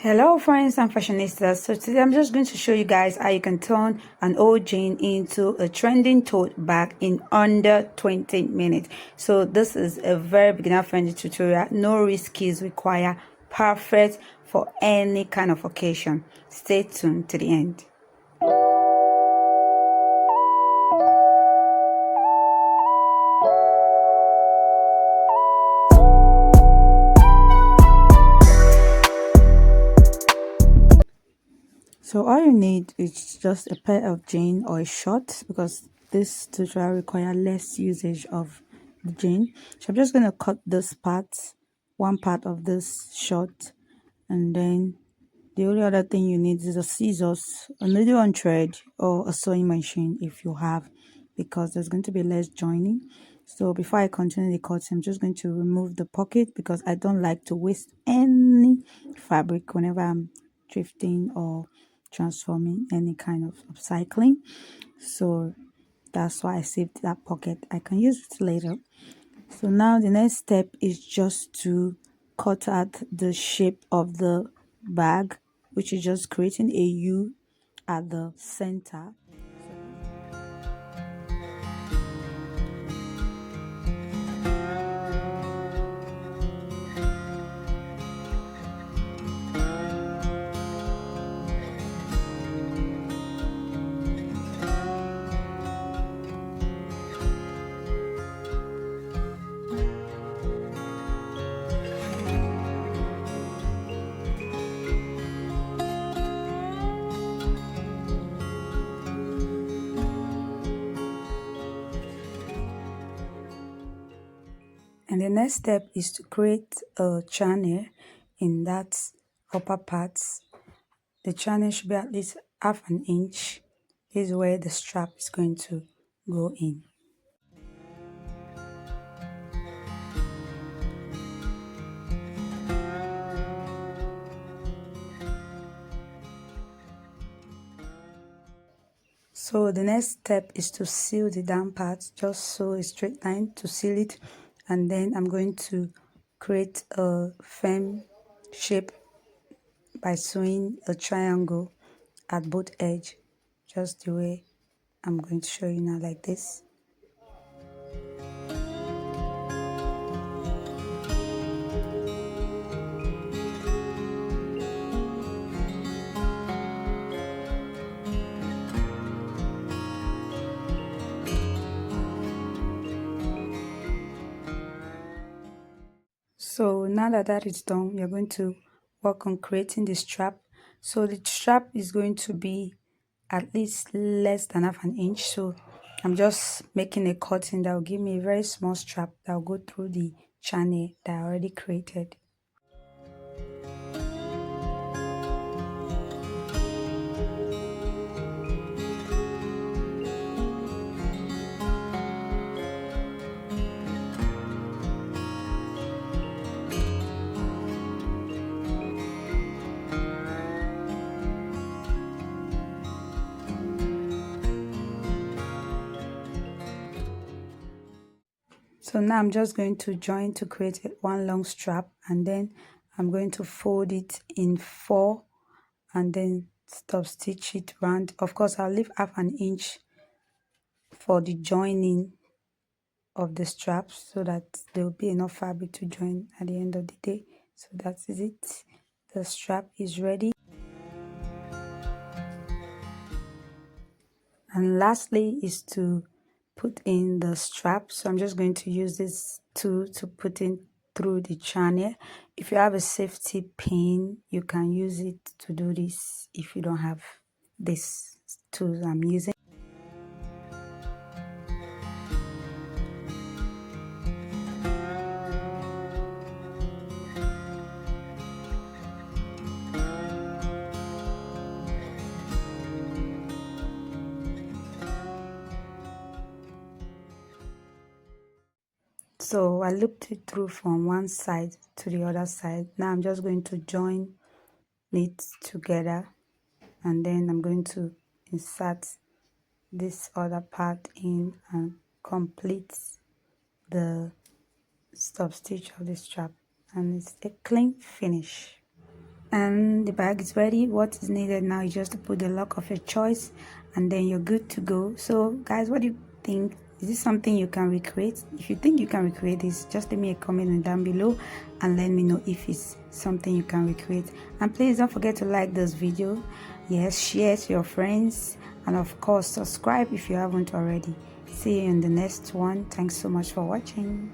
Hello friends and fashionistas. So today I'm just going to show you guys how you can turn an old jean into a trending tote bag in under 20 minutes. So this is a very beginner friendly tutorial. No risks required. Perfect for any kind of occasion. Stay tuned to the end. So all you need is just a pair of jean or a short, because this tutorial requires less usage of the jean. So I'm just going to cut this part, one part of this short, and then the only other thing you need is a scissors, a needle on thread, or a sewing machine if you have, because there's going to be less joining. So before I continue the cutting, I'm just going to remove the pocket because I don't like to waste any fabric whenever I'm thrifting or transforming any kind of upcycling. So that's why I saved that pocket. I can use it later. So now the next step is just to cut out the shape of the bag, which is just creating a U at the center. And the next step is to create a channel in that upper part. The channel should be at least half an inch. This is where the strap is going to go in. So the next step is to seal the down part. Just sew a straight line to seal it, and then I'm going to create a firm shape by sewing a triangle at both edges, just the way I'm going to show you now, like this. So now that that is done, we are going to work on creating the strap. So the strap is going to be at least less than half an inch. So I'm just making a cutting that will give me a very small strap that will go through the channel that I already created. So now I'm just going to join to create one long strap, and then I'm going to fold it in 4 and then stop stitch it round. Of course, I'll leave half an inch for the joining of the straps so that there will be enough fabric to join at the end of the day. So that is it. The strap is ready. And lastly is to put in the strap. So I'm just going to use this tool to put in through the channel. If you have a safety pin, you can use it to do this. If you don't have this tool I'm using. So I looped it through from one side to the other side. Now I'm just going to join it together, and then I'm going to insert this other part in and complete the stop stitch of the strap, and it's a clean finish. and the bag is ready. What is needed now is just to put the lock of your choice, and then you're good to go. So guys, what do you think? Is this something you can recreate? If you think you can recreate this, just leave me a comment down below and let me know if it's something you can recreate. And please don't forget to like this video, yes, share to your friends, and of course subscribe if you haven't already. See you in the next one. Thanks so much for watching.